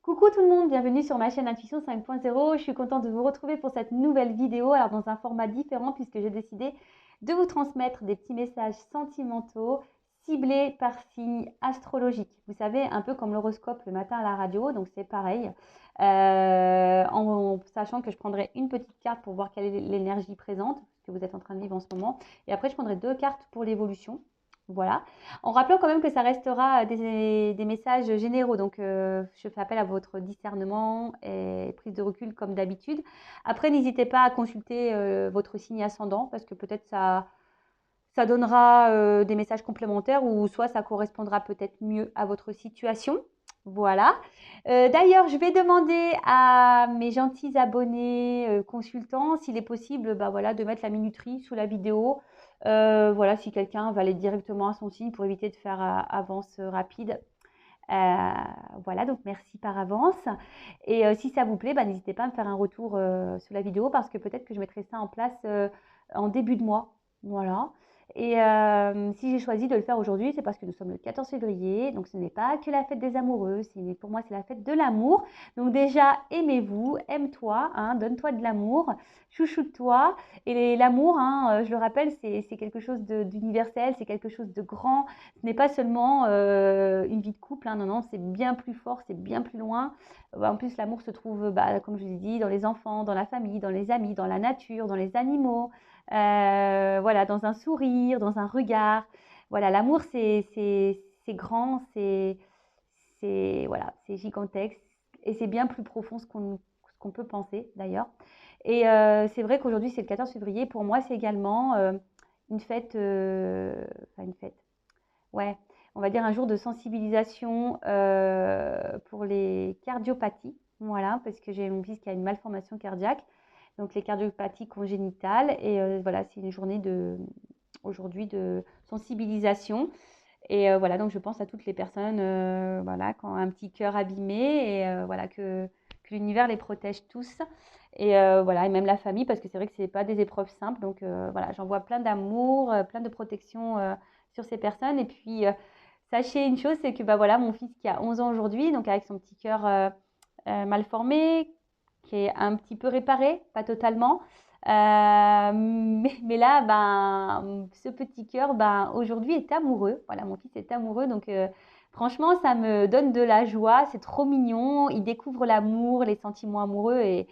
Coucou tout le monde, bienvenue sur ma chaîne Intuition 5.0. Je suis contente de vous retrouver pour cette nouvelle vidéo, alors dans un format différent puisque j'ai décidé de vous transmettre des petits messages sentimentaux ciblés par signe astrologique. Vous savez, un peu comme l'horoscope le matin à la radio, donc c'est pareil. En sachant que je prendrai une petite carte pour voir quelle est l'énergie présente, que vous êtes en train de vivre en ce moment. Et après, je prendrai 2 cartes pour l'évolution. Voilà. En rappelant quand même que ça restera des messages généraux. Donc, je fais appel à votre discernement et prise de recul comme d'habitude. Après, n'hésitez pas à consulter votre signe ascendant parce que peut-être ça donnera des messages complémentaires ou soit ça correspondra peut-être mieux à votre situation. Voilà. D'ailleurs, je vais demander à mes gentils abonnés consultants s'il est possible voilà, de mettre la minuterie sous la vidéo. Voilà, si quelqu'un va aller directement à son signe pour éviter de faire avance rapide. Voilà, donc merci par avance. Et si ça vous plaît, n'hésitez pas à me faire un retour sous la vidéo parce que peut-être que je mettrai ça en place en début de mois. Voilà. Et si j'ai choisi de le faire aujourd'hui, c'est parce que nous sommes le 14 février. Donc ce n'est pas que la fête des amoureux. Pour moi, c'est la fête de l'amour. Donc déjà, aimez-vous, aime-toi, hein, donne-toi de l'amour, chouchoute-toi. Et l'amour, hein, je le rappelle, c'est quelque chose d'universel, c'est quelque chose de grand. Ce n'est pas seulement une vie de couple, hein, non, non, c'est bien plus fort, c'est bien plus loin. En plus, l'amour se trouve, comme je vous ai dit, dans les enfants, dans la famille, dans les amis, dans la nature, dans les animaux, voilà, dans un sourire, dans un regard. Voilà, l'amour, c'est grand, voilà, c'est gigantesque et c'est bien plus profond ce qu'on peut penser d'ailleurs. Et c'est vrai qu'aujourd'hui, c'est le 14 février. Pour moi, c'est également une fête, enfin une fête. Ouais, on va dire un jour de sensibilisation pour les cardiopathies. Voilà, parce que j'ai mon fils qui a une malformation cardiaque, donc les cardiopathies congénitales. Et voilà, c'est une journée aujourd'hui de sensibilisation. Et voilà, donc je pense à toutes les personnes voilà, qui ont un petit cœur abîmé et voilà, que l'univers les protège tous. Et voilà, et même la famille, parce que c'est vrai que ce n'est pas des épreuves simples. Donc voilà, j'envoie plein d'amour, plein de protection sur ces personnes. Et puis, sachez une chose, c'est que voilà, mon fils qui a 11 ans aujourd'hui, donc avec son petit cœur mal formé, qui est un petit peu réparé, pas totalement. Mais là, ce petit cœur, aujourd'hui est amoureux. Voilà, mon fils est amoureux, donc franchement, ça me donne de la joie. C'est trop mignon. Il découvre l'amour, les sentiments amoureux, et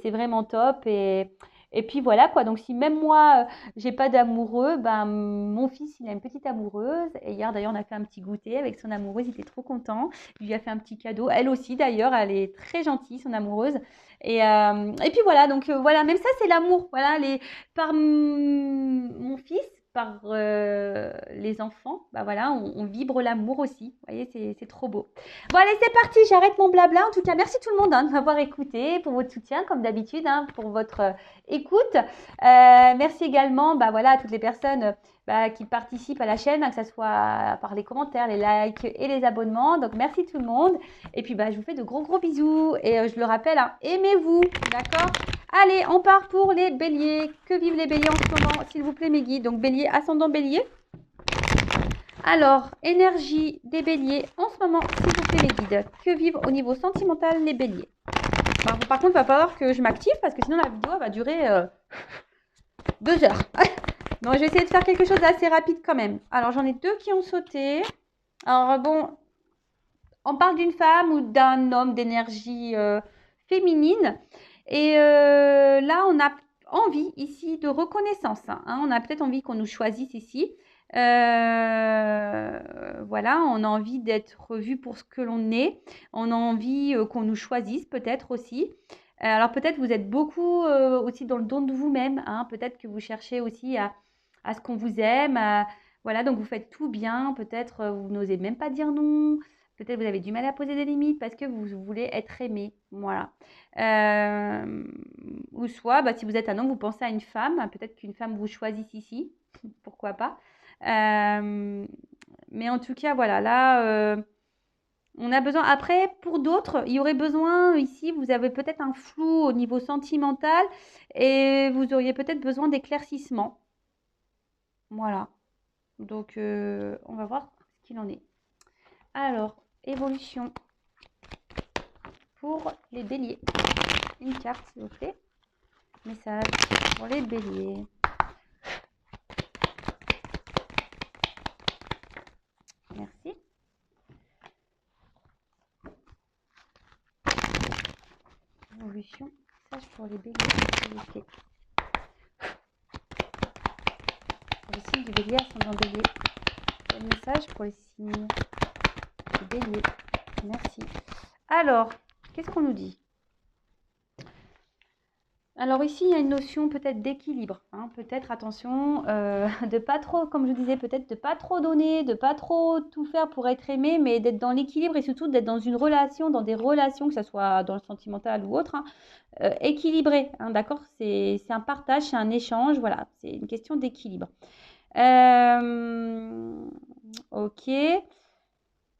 c'est vraiment top. Et puis voilà quoi. Donc si même moi, j'ai pas d'amoureux, mon fils, il a une petite amoureuse. Et hier, d'ailleurs, on a fait un petit goûter avec son amoureuse. Il était trop content. Il lui a fait un petit cadeau. Elle aussi, d'ailleurs, elle est très gentille, son amoureuse. Et puis voilà, donc voilà, même ça, c'est l'amour. Voilà, par mon fils, par les enfants, voilà, on vibre l'amour aussi. Vous voyez, c'est trop beau. Bon, allez, c'est parti, j'arrête mon blabla. En tout cas, merci tout le monde de m'avoir écouté, pour votre soutien, comme d'habitude, hein, pour votre écoute. Merci également voilà, à toutes les personnes qui participent à la chaîne, hein, que ce soit par les commentaires, les likes et les abonnements. Donc, merci tout le monde. Et puis, je vous fais de gros bisous. Et je le rappelle, hein, aimez-vous, d'accord? Allez, on part pour les béliers. Que vivent les béliers en ce moment, s'il vous plaît, mes guides? Donc, bélier, ascendant bélier. Alors, énergie des béliers en ce moment, s'il vous plaît, les guides. Que vivent au niveau sentimental les béliers? Par contre, il va falloir que je m'active parce que sinon la vidéo va durer 2 heures. Donc, je vais essayer de faire quelque chose d'assez rapide quand même. Alors, j'en ai 2 qui ont sauté. Alors, bon, on parle d'une femme ou d'un homme d'énergie féminine. Et là, on a envie ici de reconnaissance. Hein. On a peut-être envie qu'on nous choisisse ici. Voilà, on a envie d'être vu pour ce que l'on est. On a envie qu'on nous choisisse peut-être aussi. Alors peut-être vous êtes beaucoup aussi dans le don de vous-même. Hein. Peut-être que vous cherchez aussi à ce qu'on vous aime. Voilà, donc vous faites tout bien. Peut-être vous n'osez même pas dire non. Peut-être vous avez du mal à poser des limites parce que vous voulez être aimé. Voilà. Ou soit, si vous êtes un homme, vous pensez à une femme. Peut-être qu'une femme vous choisisse ici. Pourquoi pas. Mais en tout cas, voilà, là, on a besoin. Après, pour d'autres, il y aurait besoin ici, vous avez peut-être un flou au niveau sentimental et vous auriez peut-être besoin d'éclaircissement. Voilà. Donc, on va voir ce qu'il en est. Alors, évolution. pour les béliers. Une carte, s'il vous plaît. Message pour les béliers. Merci. Évolution. Message pour les béliers, s'il vous plaît. Pour les signes du bélier, ascendant bélier. Quel message pour les signes du bélier? Merci. Alors, qu'est-ce qu'on nous dit? Alors ici, il y a une notion peut-être d'équilibre. Hein, peut-être, attention, de pas trop, comme je disais, peut-être de pas trop donner, de pas trop tout faire pour être aimé, mais d'être dans l'équilibre et surtout d'être dans une relation, dans des relations, que ce soit dans le sentimental ou autre, hein, équilibré. Hein, d'accord? C'est un partage, c'est un échange, voilà, c'est une question d'équilibre. Ok.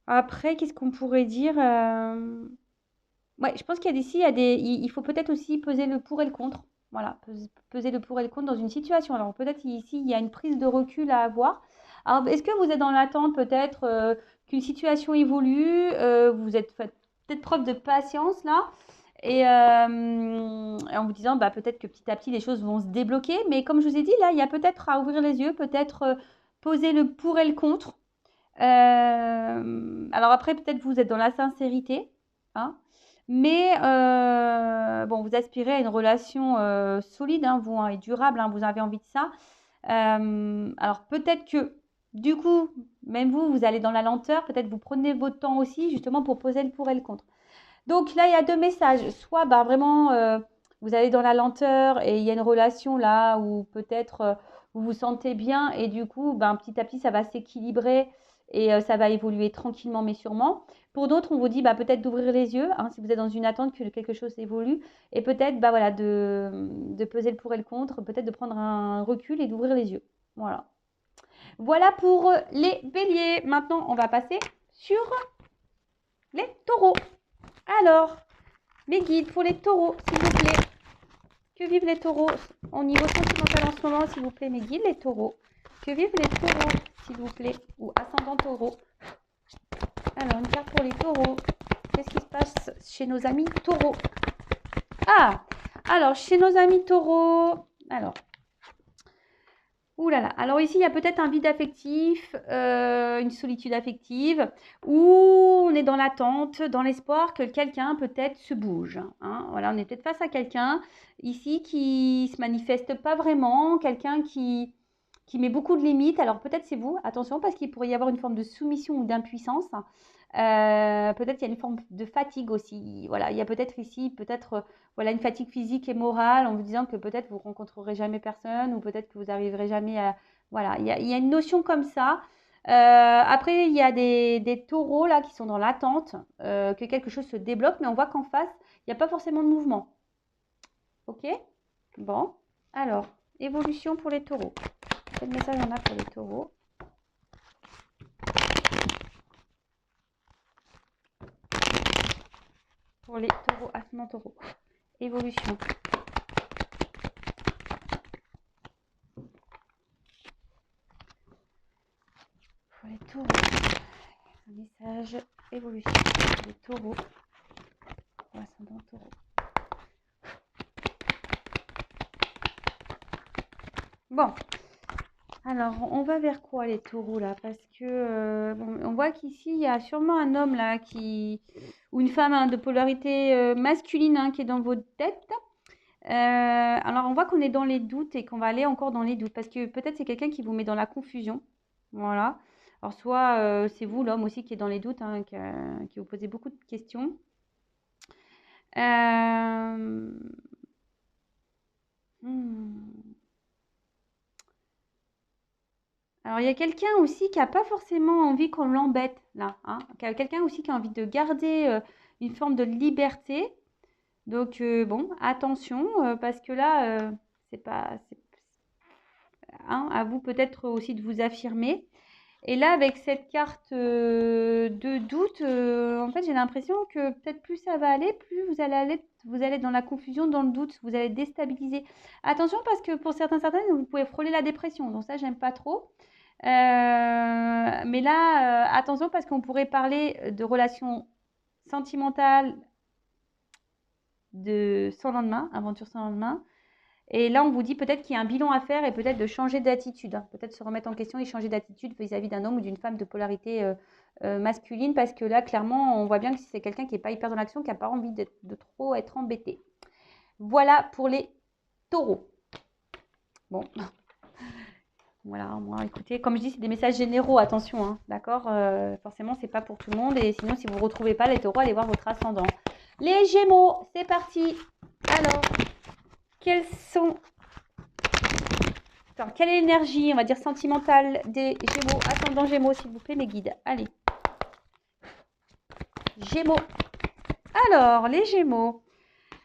Après, qu'est-ce qu'on pourrait dire? Ouais, je pense qu'il y a il faut peut-être aussi peser le pour et le contre. Voilà, peser le pour et le contre dans une situation. Alors peut-être ici, il y a une prise de recul à avoir. Alors, est-ce que vous êtes dans l'attente peut-être qu'une situation évolue, vous êtes peut-être preuve de patience là, et en vous disant peut-être que petit à petit les choses vont se débloquer. Mais comme je vous ai dit, là, il y a peut-être à ouvrir les yeux, peut-être poser le pour et le contre. Alors après, peut-être vous êtes dans la sincérité, hein, mais bon, vous aspirez à une relation solide, hein, vous, hein, et durable, hein, vous avez envie de ça. Alors peut-être que du coup, même vous allez dans la lenteur, peut-être vous prenez votre temps aussi justement pour poser le pour et le contre. Donc là, il y a deux messages. Soit vraiment, vous allez dans la lenteur et il y a une relation là où peut-être vous vous sentez bien et du coup, petit à petit, ça va s'équilibrer et ça va évoluer tranquillement mais sûrement. Pour d'autres, on vous dit peut-être d'ouvrir les yeux, hein, si vous êtes dans une attente que quelque chose évolue et peut-être voilà, de peser le pour et le contre, peut-être de prendre un recul et d'ouvrir les yeux. Voilà. Voilà pour les béliers. Maintenant, on va passer sur les taureaux. Alors, mes guides pour les taureaux, s'il vous plaît. Que vivent les taureaux au niveau sentimental en ce moment, s'il vous plaît, mes guides, les taureaux. Que vivent les taureaux, s'il vous plaît, ou ascendant taureau. Alors, une carte pour les taureaux. Qu'est-ce qui se passe chez nos amis taureaux? Ah, alors, chez nos amis taureaux, alors, ouh là là. Alors ici, il y a peut-être un vide affectif, une solitude affective, où on est dans l'attente, dans l'espoir que quelqu'un peut-être se bouge. Hein. Voilà, on est peut-être face à quelqu'un ici qui se manifeste pas vraiment, quelqu'un qui met beaucoup de limites. Alors peut-être c'est vous, attention, parce qu'il pourrait y avoir une forme de soumission ou d'impuissance. Peut-être il y a une forme de fatigue aussi. Voilà, il y a peut-être ici, peut-être voilà, une fatigue physique et morale en vous disant que peut-être vous rencontrerez jamais personne ou peut-être que vous arriverez jamais à... Voilà, il y a une notion comme ça. Après, il y a des taureaux là qui sont dans l'attente que quelque chose se débloque, mais on voit qu'en face, il n'y a pas forcément de mouvement. Ok? Bon. Alors, évolution pour les taureaux. Quel message on a pour les taureaux? Pour les taureaux, ascendant taureau. Évolution. Pour les taureaux. Un message évolution pour les taureaux. Pour ascendant taureau. Bon. Alors, on va vers quoi les taureaux là? Parce que bon, on voit qu'ici, il y a sûrement un homme là ou une femme hein, de polarité masculine hein, qui est dans votre tête. Alors, on voit qu'on est dans les doutes et qu'on va aller encore dans les doutes parce que peut-être c'est quelqu'un qui vous met dans la confusion. Voilà. Alors, soit c'est vous, l'homme aussi, qui est dans les doutes, hein, qui vous posez beaucoup de questions. Alors, il y a quelqu'un aussi qui n'a pas forcément envie qu'on l'embête, là. Hein. Quelqu'un aussi qui a envie de garder une forme de liberté. Donc, bon, attention, parce que là, c'est pas... Hein, à vous peut-être aussi de vous affirmer. Et là, avec cette carte de doute, en fait, j'ai l'impression que peut-être plus ça va aller, plus vous allez être dans la confusion, dans le doute, vous allez être déstabilisé. Attention parce que pour certaines, vous pouvez frôler la dépression. Donc ça, j'aime pas trop. Mais là, attention parce qu'on pourrait parler de relations sentimentales sans lendemain, aventure sans lendemain. Et là, on vous dit peut-être qu'il y a un bilan à faire et peut-être de changer d'attitude, hein. Peut-être se remettre en question et changer d'attitude vis-à-vis d'un homme ou d'une femme de polarité masculine. Parce que là, clairement, on voit bien que c'est quelqu'un qui n'est pas hyper dans l'action, qui n'a pas envie de trop être embêté. Voilà pour les taureaux. Bon, voilà, moi, écoutez, comme je dis, c'est des messages généraux, attention, hein, d'accord, forcément, c'est pas pour tout le monde. Et sinon, si vous ne retrouvez pas les taureaux, allez voir votre ascendant. Les gémeaux, c'est parti. Alors, quelles sont... Enfin, quelle est l'énergie, on va dire, sentimentale des gémeaux? Ascendant gémeaux, s'il vous plaît, mes guides. Allez. Gémeaux. Alors, les gémeaux.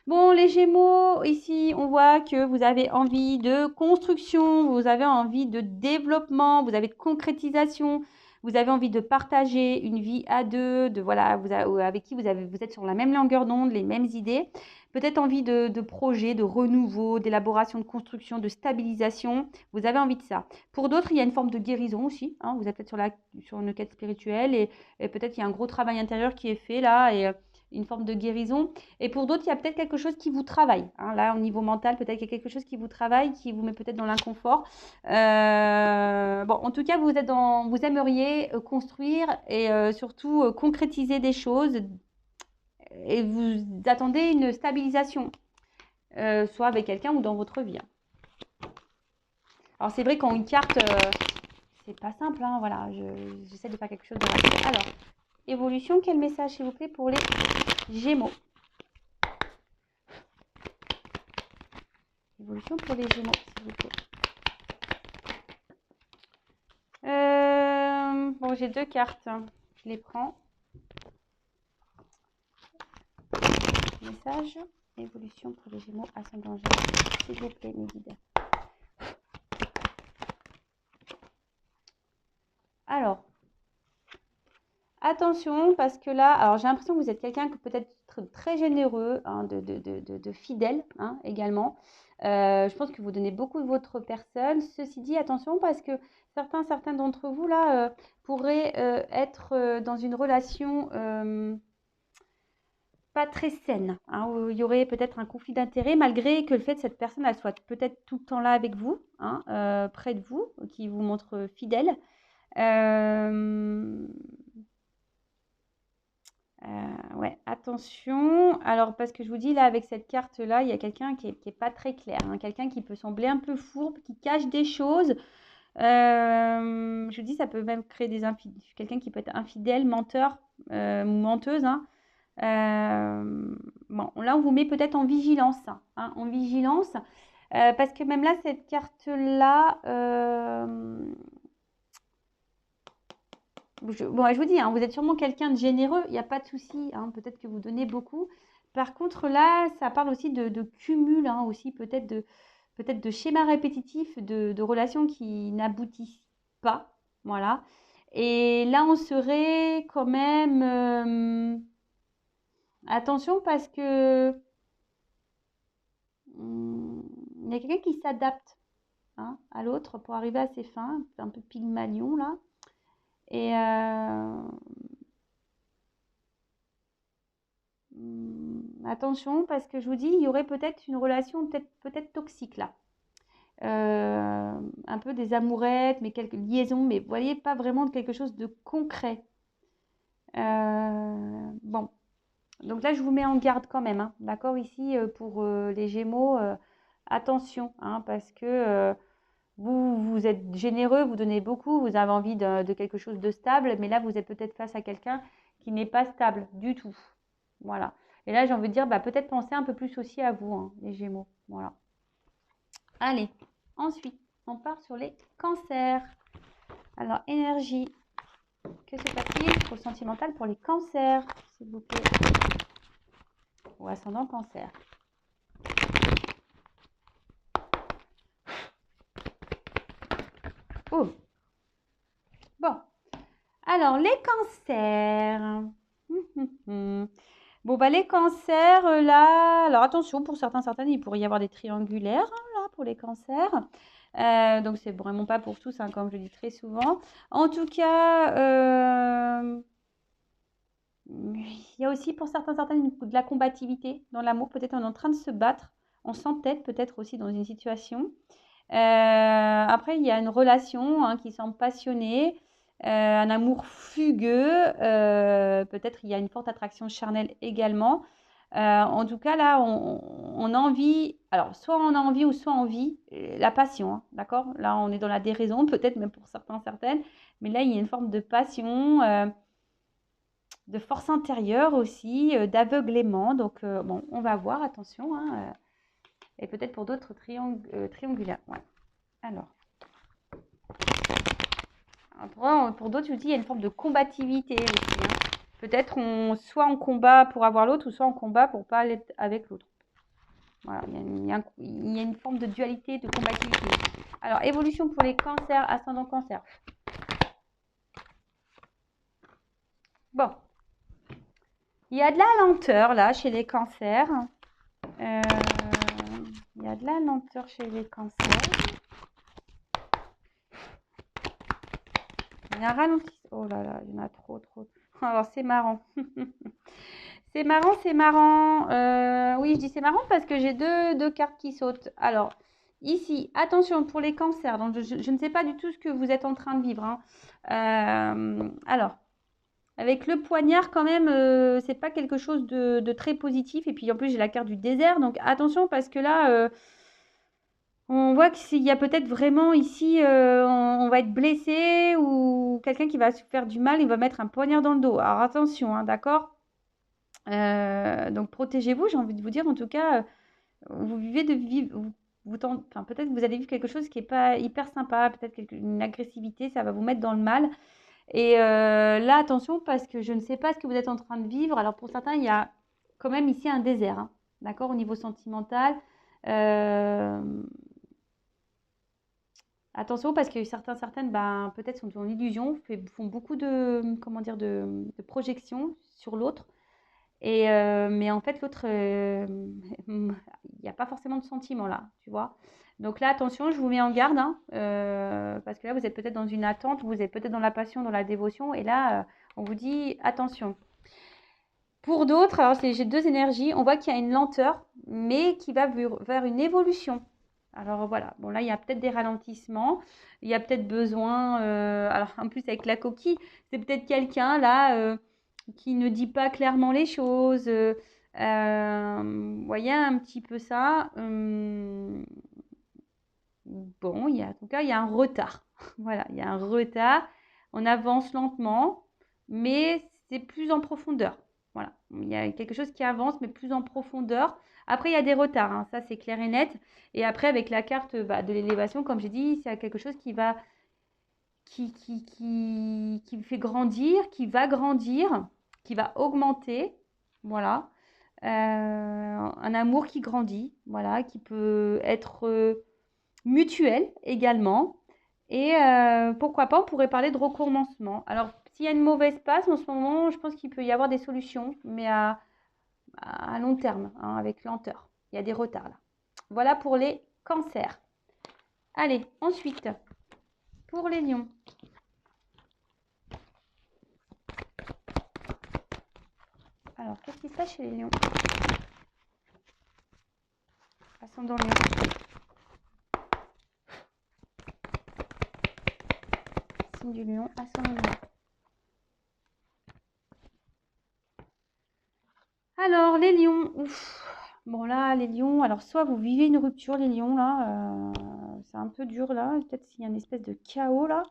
Bon, les gémeaux, ici, on voit que vous avez envie de construction, vous avez envie de développement, vous avez de concrétisation, vous avez envie de partager une vie à deux, voilà, avec qui vous êtes sur la même longueur d'onde, les mêmes idées. Peut-être envie de projet, de renouveau, d'élaboration, de construction, de stabilisation. Vous avez envie de ça. Pour d'autres, il y a une forme de guérison aussi, hein. Vous êtes peut-être sur une quête spirituelle et peut-être qu'il y a un gros travail intérieur qui est fait là et une forme de guérison. Et pour d'autres, il y a peut-être quelque chose qui vous travaille, hein. Là, au niveau mental, peut-être qu'il y a quelque chose qui vous travaille, qui vous met peut-être dans l'inconfort. Bon, en tout cas, vous aimeriez construire et surtout concrétiser des choses et vous attendez une stabilisation, soit avec quelqu'un ou dans votre vie, hein. Alors, c'est vrai qu'en une carte, c'est pas simple, hein, voilà, j'essaie de faire quelque chose de rapide. Alors, évolution, quel message, s'il vous plaît, pour les Gémeaux? Évolution pour les Gémeaux, s'il vous plaît. Bon, j'ai deux cartes. Je les prends. Message. Évolution pour les Gémeaux, ascendant Gémeaux. S'il vous plaît, mes guides. Alors, attention, parce que là, alors j'ai l'impression que vous êtes quelqu'un que peut-être très généreux, hein, de fidèle, hein, également. Je pense que vous donnez beaucoup de votre personne. Ceci dit, attention, parce que certains d'entre vous, là, pourraient être dans une relation pas très saine, hein, où il y aurait peut-être un conflit d'intérêts, malgré que le fait que cette personne, elle soit peut-être tout le temps là avec vous, hein, près de vous, qui vous montre fidèle. Ouais, attention. Alors, parce que je vous dis, là, avec cette carte-là, il y a quelqu'un qui est pas très clair, hein, quelqu'un qui peut sembler un peu fourbe, qui cache des choses. Je vous dis, ça peut même créer quelqu'un qui peut être infidèle, menteur, ou menteuse, hein. Bon, là, on vous met peut-être en vigilance, hein, en vigilance, parce que même là, cette carte-là, je vous dis, hein, vous êtes sûrement quelqu'un de généreux, il n'y a pas de souci, hein, peut-être que vous donnez beaucoup. Par contre, là, ça parle aussi de cumul, hein, aussi peut-être de schémas répétitifs, de relations qui n'aboutissent pas. Voilà. Et là, on serait quand même... attention parce que il y a quelqu'un qui s'adapte, hein, à l'autre pour arriver à ses fins, un peu Pygmalion là. Et attention parce que je vous dis, il y aurait peut-être une relation peut-être toxique là. Un peu des amourettes, mais quelques liaisons, mais vous voyez, pas vraiment quelque chose de concret. Bon, donc là, je vous mets en garde quand même, hein, d'accord, ici, pour les Gémeaux, attention, hein, parce que vous êtes généreux, vous donnez beaucoup, vous avez envie de quelque chose de stable, mais là, vous êtes peut-être face à quelqu'un qui n'est pas stable du tout. Voilà. Et là, j'ai envie de dire, bah, peut-être penser un peu plus aussi à vous, hein, les Gémeaux. Voilà. Allez, ensuite, on part sur les cancers. Alors, énergie. Que se passe-t-il pour le sentimental pour les cancers, s'il vous plaît? Ou ascendant cancer. Oh. Bon. Alors, les cancers. Bon, bah, les cancers, là, alors attention, pour certaines, il pourrait y avoir des triangulaires, hein, là, pour les cancers. Donc, c'est vraiment pas pour tous, hein, comme je le dis très souvent. En tout cas, Il y a aussi pour certaines de la combativité dans l'amour. Peut-être on est en train de se battre. On s'entête peut-être aussi dans une situation. Après, il y a une relation hein, qui semble passionnée, un amour fugueux. Peut-être il y a une forte attraction charnelle également. En tout cas, là, on a envie, alors soit on a envie ou soit envie, la passion, hein, d'accord? Là, on est dans la déraison, peut-être même pour certains, certaines, mais là, il y a une forme de passion, de force intérieure aussi, d'aveuglément. Donc, bon, on va voir, attention, hein, et peut-être pour d'autres triangulaires. Ouais. Alors, pour d'autres, je vous dis, il y a une forme de combativité aussi. Hein. Peut-être soit en combat pour avoir l'autre, ou soit en combat pour pas aller avec l'autre. Voilà, il y a une forme de dualité, de combativité. Alors, évolution pour les cancers, ascendant cancer. Bon, il y a de la lenteur là chez les cancers. Il y a de la lenteur chez les cancers. Il y a un ralentissement. Oh là là, il y en a trop. Alors, c'est marrant. C'est marrant, c'est marrant. Oui, je dis c'est marrant parce que j'ai deux cartes qui sautent. Alors, ici, attention pour les cancers. Donc, je ne sais pas du tout ce que vous êtes en train de vivre. Hein. Alors, avec le poignard, quand même, c'est pas quelque chose de très positif. Et puis, en plus, j'ai la carte du désert. Donc, attention parce que là, on voit qu'il y a peut-être vraiment ici, on va être blessé ou quelqu'un qui va se faire du mal, il va mettre un poignard dans le dos. Alors, attention, hein, d'accord? Donc protégez-vous, j'ai envie de vous dire. En tout cas, vous vivez de vivre, enfin, peut-être que vous allez vivre quelque chose qui n'est pas hyper sympa, peut-être une agressivité, ça va vous mettre dans le mal. Et là, attention, parce que je ne sais pas ce que vous êtes en train de vivre. Alors pour certains, il y a quand même ici un désert, hein, d'accord, au niveau sentimental. Attention, parce que certaines, ben, peut-être sont en illusion, font beaucoup de, comment dire, de projections sur l'autre. Mais en fait, l'autre, il n'y a pas forcément de sentiment là, tu vois. Donc là, attention, je vous mets en garde, hein, parce que là, vous êtes peut-être dans une attente, vous êtes peut-être dans la passion, dans la dévotion, et là, on vous dit attention. Pour d'autres, alors j'ai deux énergies, on voit qu'il y a une lenteur, mais qui va vers une évolution. Alors voilà, bon là, il y a peut-être des ralentissements, il y a peut-être besoin, alors en plus avec la coquille, c'est peut-être quelqu'un là qui ne dit pas clairement les choses. Vous voyez un petit peu ça. Bon, en tout cas, il y a un retard. Voilà, il y a un retard. On avance lentement, mais c'est plus en profondeur. Voilà, il y a quelque chose qui avance, mais plus en profondeur. Après, il y a des retards, hein, ça c'est clair et net. Et après, avec la carte de l'élévation, comme j'ai dit, c'est quelque chose qui va, qui fait grandir, qui va grandir, qui va augmenter. Voilà. Un amour qui grandit, voilà, qui peut être mutuel également. Et pourquoi pas, on pourrait parler de recommencement. Alors, s'il y a une mauvaise passe en ce moment, je pense qu'il peut y avoir des solutions, mais à long terme, hein, avec lenteur. Il y a des retards là. Voilà pour les cancers. Allez, ensuite, pour les lions. Alors, qu'est-ce qui se passe chez les lions? Ascendant lion. Signe du lion, ascendant lion. Alors, les lions, ouf. Bon là, les lions, alors soit vous vivez une rupture, les lions, là, c'est un peu dur, là, peut-être s'il y a une espèce de chaos, là.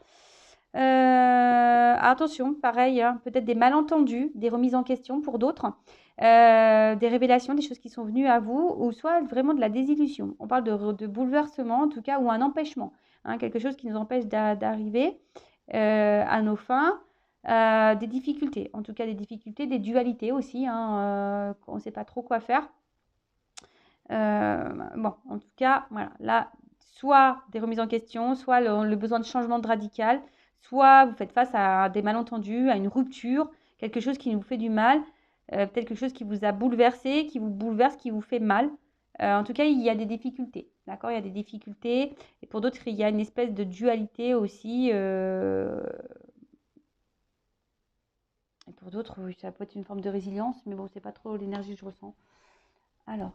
Attention, pareil, hein, peut-être des malentendus, des remises en question pour d'autres, des révélations, des choses qui sont venues à vous, ou soit vraiment de la désillusion. On parle de bouleversement, en tout cas, ou un empêchement, hein, quelque chose qui nous empêche d'arriver à nos fins. Des difficultés, en tout cas des difficultés, des dualités aussi, hein, on ne sait pas trop quoi faire. Bon, en tout cas, voilà, là, soit des remises en question, soit le besoin de changement de radical, soit vous faites face à des malentendus, à une rupture, quelque chose qui vous fait du mal, peut-être quelque chose qui vous a bouleversé, qui vous bouleverse, qui vous fait mal. En tout cas, il y a des difficultés, d'accord? Il y a des difficultés, et pour d'autres, il y a une espèce de dualité aussi. Et pour d'autres, oui, ça peut être une forme de résilience, mais bon, c'est pas trop l'énergie que je ressens. Alors,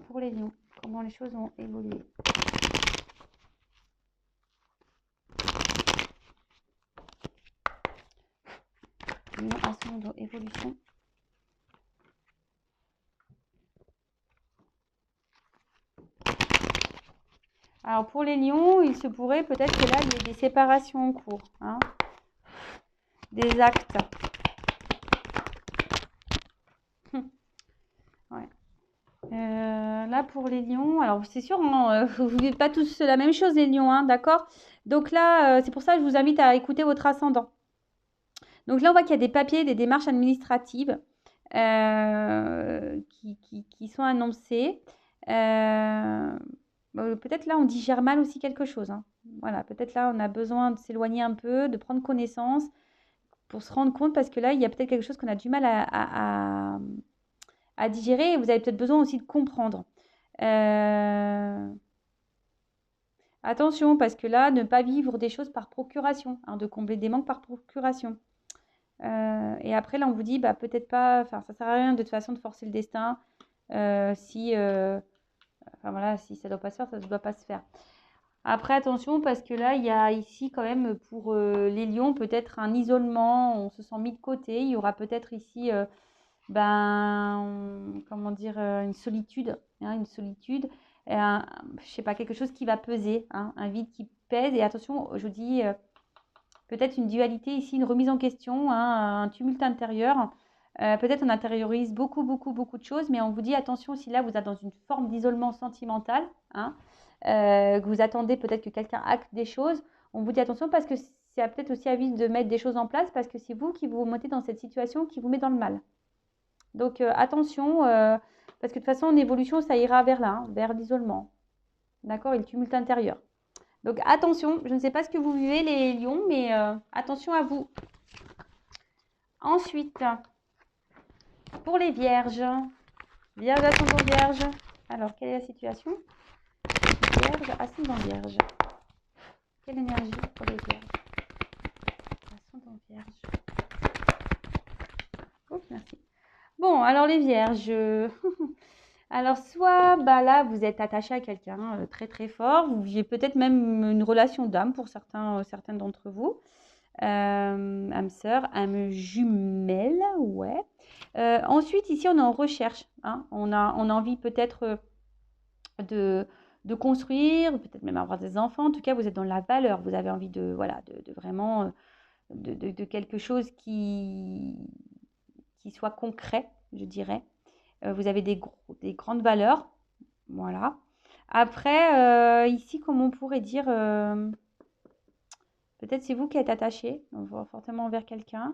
pour les lions, comment les choses ont évolué? Lion, ascendant, évolution. Alors, pour les lions, il se pourrait peut-être que là, il y ait des séparations en cours, hein, des actes. Ouais. Là, pour les lions, alors c'est sûr, hein, vous ne vivez pas tous la même chose, les lions, hein, d'accord? Donc là, c'est pour ça que je vous invite à écouter votre ascendant. Donc là, on voit qu'il y a des papiers, des démarches administratives qui sont annoncées. Peut-être là, on digère mal aussi quelque chose, hein. Voilà, peut-être là, on a besoin de s'éloigner un peu, de prendre connaissance pour se rendre compte, parce que là, il y a peut-être quelque chose qu'on a du mal à digérer, et vous avez peut-être besoin aussi de comprendre. Attention, parce que là, ne pas vivre des choses par procuration, hein, de combler des manques par procuration. Et après, là, on vous dit, bah, peut-être pas, enfin, ça sert à rien de toute façon de forcer le destin si, enfin voilà, si ça ne doit pas se faire, ça ne doit pas se faire. Après, attention, parce que là, il y a ici quand même pour les lions peut-être un isolement, on se sent mis de côté. Il y aura peut-être ici, comment dire, une solitude, hein, une solitude, et je sais pas, quelque chose qui va peser, hein, un vide qui pèse. Et attention, je vous dis, peut-être une dualité ici, une remise en question, hein, un tumulte intérieur. Peut-être on intériorise beaucoup, beaucoup, beaucoup de choses, mais on vous dit attention si là vous êtes dans une forme d'isolement sentimental, hein, que vous attendez peut-être que quelqu'un acte des choses. On vous dit attention parce que c'est peut-être aussi à vie de mettre des choses en place, parce que c'est vous qui vous mettez dans cette situation qui vous met dans le mal. Donc attention, parce que de toute façon en évolution ça ira vers là, hein, vers l'isolement. D'accord? Et le tumulte intérieur. Donc attention, je ne sais pas ce que vous vivez les lions, mais attention à vous. Ensuite, pour les vierges, vierge, ascendant vierge. Alors, quelle est la situation? Vierge, ascendant vierge. Quelle énergie pour les vierges? Ascendant vierge. Oh, merci. Bon, alors les vierges. Alors, soit bah, là, vous êtes attaché à quelqu'un très très fort. Vous vivez peut-être même une relation d'âme pour certains d'entre vous. Âme sœur, âme jumelle, ouais. Ensuite, ici, on est en recherche, hein. On a envie peut-être de construire, peut-être même avoir des enfants. En tout cas, vous êtes dans la valeur. Vous avez envie de, voilà, de vraiment de quelque chose qui soit concret, je dirais. Vous avez des grandes valeurs, voilà. Après, ici, comme on pourrait dire, peut-être c'est vous qui êtes attaché fortement envers quelqu'un.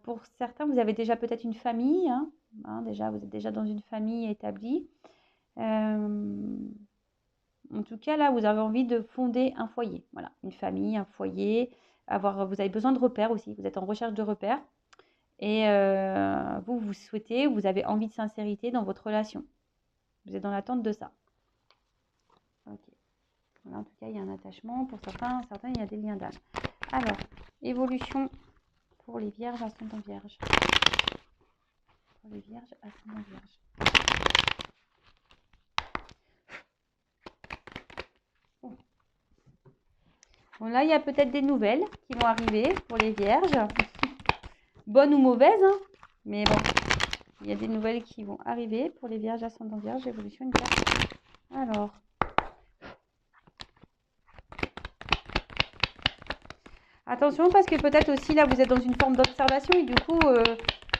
Pour certains, vous avez déjà peut-être une famille, hein, déjà, vous êtes déjà dans une famille établie. En tout cas, là, vous avez envie de fonder un foyer. Voilà, une famille, un foyer. Vous avez besoin de repères aussi. Vous êtes en recherche de repères. Et vous souhaitez, vous avez envie de sincérité dans votre relation. Vous êtes dans l'attente de ça. Ok. Voilà, en tout cas, il y a un attachement. Pour certains, il y a des liens d'âme. Alors, évolution pour les vierges, ascendant vierge. Pour les vierges, ascendant vierge. Bon, là, il y a peut-être des nouvelles qui vont arriver pour les vierges. Bonnes ou mauvaises, hein, mais bon, il y a des nouvelles qui vont arriver pour les vierges, ascendant vierge, évolution, une carte. Alors, attention, parce que peut-être aussi, là, vous êtes dans une forme d'observation et du coup,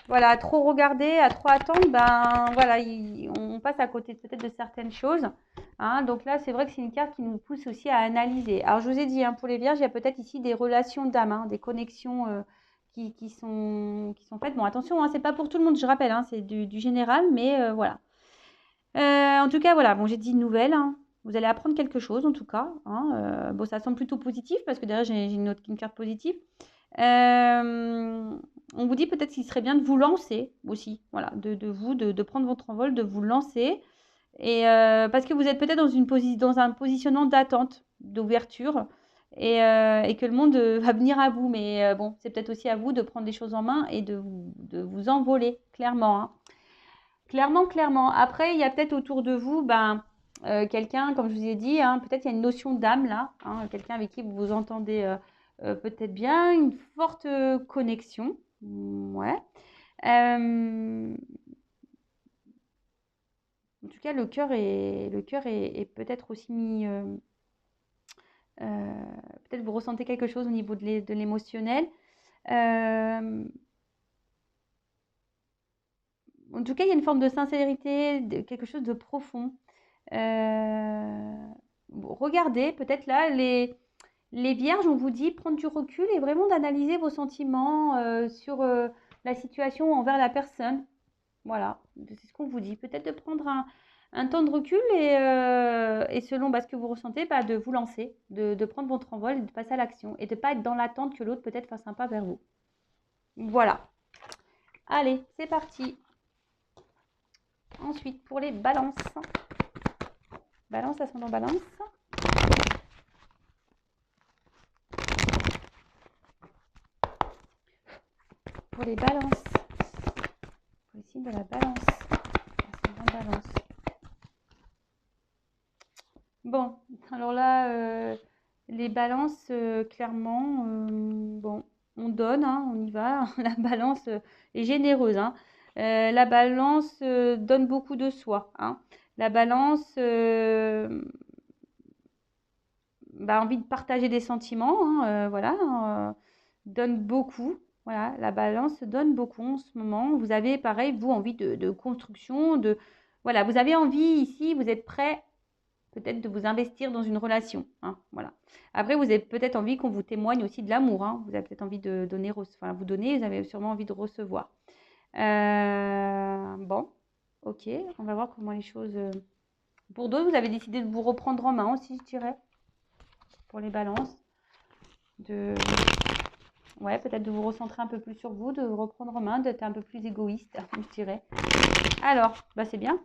voilà, à trop regarder, à trop attendre, ben voilà, on passe à côté peut-être de certaines choses. Hein. Donc là, c'est vrai que c'est une carte qui nous pousse aussi à analyser. Alors, je vous ai dit, hein, pour les vierges, il y a peut-être ici des relations d'âme, hein, des connexions qui sont faites. Bon, attention, hein, c'est pas pour tout le monde, je rappelle, hein, c'est du général, mais voilà. En tout cas, voilà, bon, j'ai dit une nouvelle, hein. Vous allez apprendre quelque chose, en tout cas. Hein. Bon, ça semble plutôt positif, parce que derrière, j'ai une carte positive. On vous dit peut-être qu'il serait bien de vous lancer aussi, voilà, de prendre votre envol, de vous lancer. Et parce que vous êtes peut-être dans un positionnement d'attente, d'ouverture. et que le monde va venir à vous. Mais bon, c'est peut-être aussi à vous de prendre les choses en main et de vous envoler, clairement, hein. Clairement, clairement. Après, il y a peut-être autour de vous quelqu'un, comme je vous ai dit, hein, peut-être il y a une notion d'âme là, hein, quelqu'un avec qui vous vous entendez peut-être bien, une forte connexion. Ouais. Euh, En tout cas, le cœur est peut-être aussi mis. Peut-être vous ressentez quelque chose au niveau de l'émotionnel. Euh, En tout cas, il y a une forme de sincérité, quelque chose de profond. Regardez, peut-être là, les vierges, on vous dit prendre du recul et vraiment d'analyser vos sentiments sur la situation envers la personne. Voilà, c'est ce qu'on vous dit. Peut-être de prendre un temps de recul et selon ce que vous ressentez, de vous lancer, de prendre votre envol et de passer à l'action et de ne pas être dans l'attente que l'autre peut-être fasse un pas vers vous. Voilà. Allez, c'est parti. Ensuite, pour les balances. Balance, ascendant balance. Pour les balances. Pour le signe de la balance. Ascendant balance. Bon, alors là, les balances, clairement, bon, on donne, hein, on y va. La balance est généreuse, hein. La balance donne beaucoup de soi, hein. La balance envie de partager des sentiments, hein, voilà, donne beaucoup. Voilà, la balance donne beaucoup en ce moment. Vous avez, pareil, vous, envie de construction, voilà, vous avez envie ici, vous êtes prêt peut-être de vous investir dans une relation, hein, voilà. Après, vous avez peut-être envie qu'on vous témoigne aussi de l'amour, hein. Vous avez peut-être envie de donner, enfin, vous donner, vous avez sûrement envie de recevoir. Bon, ok, on va voir comment les choses. Pour d'autres, vous avez décidé de vous reprendre en main aussi, je dirais, pour les balances. Ouais, peut-être de vous recentrer un peu plus sur vous, de vous reprendre en main, d'être un peu plus égoïste, je dirais. Alors, c'est bien.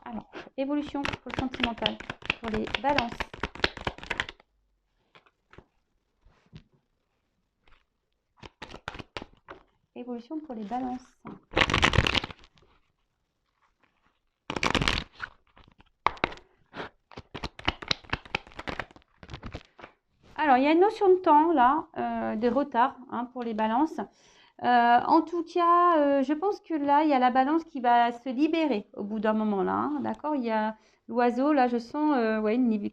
Alors, évolution pour le sentimental, pour les balances. Évolution pour les balances. Alors, il y a une notion de temps, là, des retards, hein, pour les balances. En tout cas, je pense que là, il y a la balance qui va se libérer au bout d'un moment, là, hein, d'accord? Il y a l'oiseau, là, je sens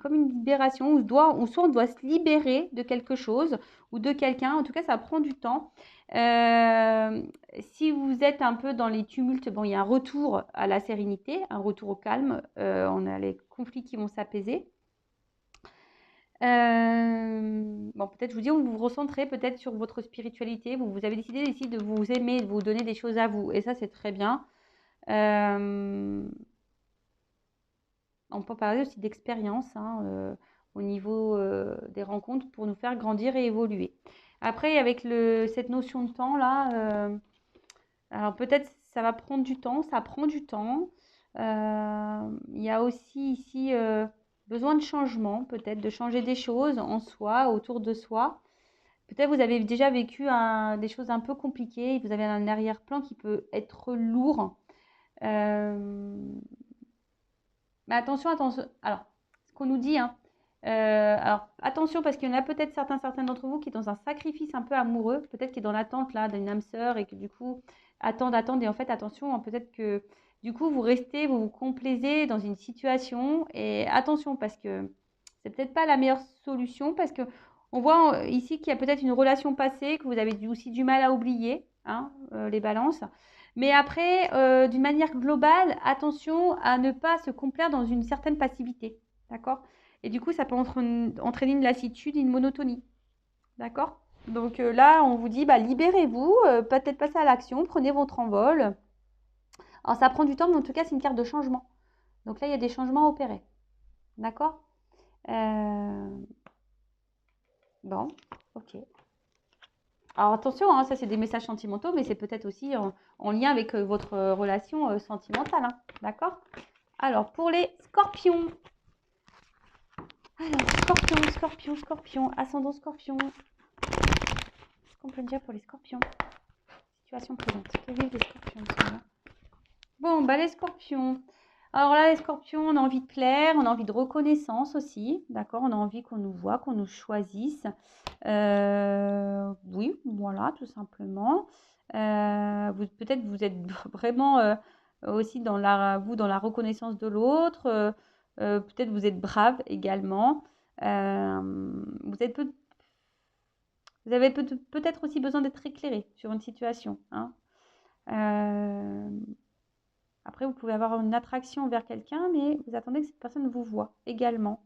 comme une libération, ou soit on doit se libérer de quelque chose ou de quelqu'un. En tout cas, ça prend du temps. Si vous êtes un peu dans les tumultes, bon, il y a un retour à la sérénité, un retour au calme. On a les conflits qui vont s'apaiser. Bon, peut-être, je vous dis, vous vous recentrez peut-être sur votre spiritualité. Vous avez décidé ici de vous aimer, de vous donner des choses à vous. Et ça, c'est très bien. On peut parler aussi d'expérience, hein, au niveau des rencontres pour nous faire grandir et évoluer. Après, avec cette notion de temps là, alors peut-être ça va prendre du temps, ça prend du temps. Il y a aussi ici besoin de changement, peut-être de changer des choses en soi, autour de soi. Peut-être vous avez déjà vécu des choses un peu compliquées, vous avez un arrière-plan qui peut être lourd. Mais attention, attention. Alors, ce qu'on nous dit, hein, alors attention parce qu'il y en a peut-être certains d'entre vous qui est dans un sacrifice un peu amoureux, peut-être qui est dans l'attente là d'une âme sœur et que du coup attendent et en fait attention, hein, peut-être que du coup vous vous complaisez dans une situation et attention parce que c'est peut-être pas la meilleure solution parce que on voit ici qu'il y a peut-être une relation passée que vous avez aussi du mal à oublier, hein, les balances. Mais après, d'une manière globale, attention à ne pas se complaire dans une certaine passivité, d'accord? Et du coup, ça peut entraîner une lassitude, une monotonie, d'accord? Donc là, on vous dit, libérez-vous, peut-être passez à l'action, prenez votre envol. Alors, ça prend du temps, mais en tout cas, c'est une carte de changement. Donc là, il y a des changements à opérer, d'accord? Bon, ok. Alors attention, hein, ça c'est des messages sentimentaux, mais c'est peut-être aussi en lien avec votre relation sentimentale, hein, d'accord? Alors pour les scorpions, Alors, scorpion, scorpion, scorpion, ascendant scorpion. Qu'est-ce qu'on peut dire pour les scorpions? Situation présente. Que vivent les scorpions en ce moment? Bon, bah les scorpions. Alors là, les scorpions, on a envie de plaire, on a envie de reconnaissance aussi, d'accord? On a envie qu'on nous voit, qu'on nous choisisse. Oui, voilà, tout simplement. Peut-être vous êtes vraiment aussi dans dans la reconnaissance de l'autre. Peut-être vous êtes brave également. Vous êtes vous avez peut-être aussi besoin d'être éclairé sur une situation, hein. Après, vous pouvez avoir une attraction vers quelqu'un, mais vous attendez que cette personne vous voie également.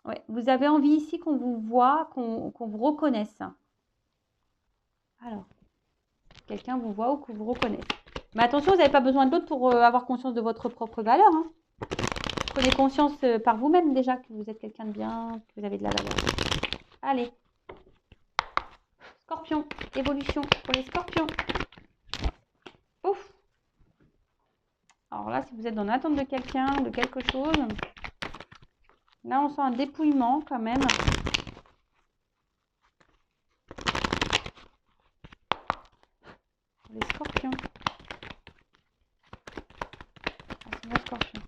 Ouais, vous avez envie ici qu'on vous voit, qu'on vous reconnaisse. Alors, quelqu'un vous voit ou que vous reconnaisse. Mais attention, vous n'avez pas besoin de l'autre pour avoir conscience de votre propre valeur, hein. Prenez conscience par vous-même déjà que vous êtes quelqu'un de bien, que vous avez de la valeur. Allez. Scorpion, évolution pour les scorpions. Ouf. Alors là, si vous êtes dans l'attente de quelqu'un, de quelque chose, là, on sent un dépouillement quand même. Pour les scorpions. Scorpion.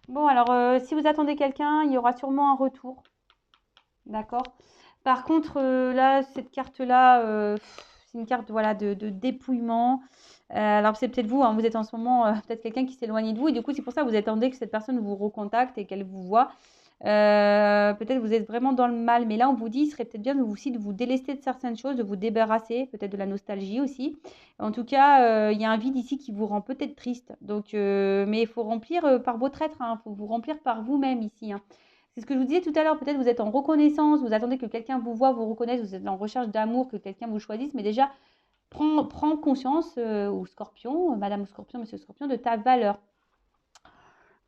Bon, alors, si vous attendez quelqu'un, il y aura sûrement un retour. D'accord? Par contre, là, cette carte-là, c'est une carte voilà, de dépouillement. Alors, c'est peut-être vous, hein, vous êtes en ce moment peut-être quelqu'un qui s'éloigne de vous. Et du coup, c'est pour ça que vous attendez que cette personne vous recontacte et qu'elle vous voit. Peut-être vous êtes vraiment dans le mal. Mais là, on vous dit, il serait peut-être bien aussi de vous délester de certaines choses, de vous débarrasser, peut-être de la nostalgie aussi. En tout cas, il y a un vide ici qui vous rend peut-être triste. Donc, mais il faut remplir par votre être. Il faut vous remplir par vous-même ici, hein. C'est ce que je vous disais tout à l'heure, peut-être vous êtes en reconnaissance, vous attendez que quelqu'un vous voit, vous reconnaisse, vous êtes en recherche d'amour, que quelqu'un vous choisisse, mais déjà, prends conscience, ou Scorpion, Madame Scorpion, Monsieur Scorpion, de ta valeur.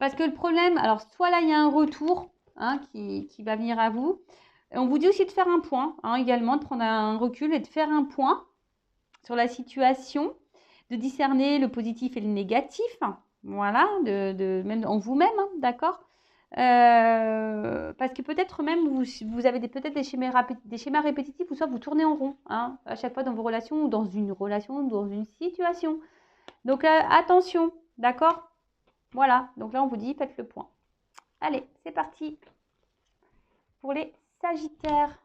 Parce que le problème, alors soit là, il y a un retour hein, qui va venir à vous. Et on vous dit aussi de faire un point, hein, également, de prendre un recul et de faire un point sur la situation, de discerner le positif et le négatif, voilà, même en vous-même, hein, d'accord? Parce que peut-être même vous avez peut-être des schémas répétitifs ou soit vous tournez en rond hein, à chaque fois dans vos relations ou dans une relation ou dans une situation. Donc attention, d'accord? Voilà, donc là on vous dit faites le point. Allez, c'est parti pour les Sagittaires.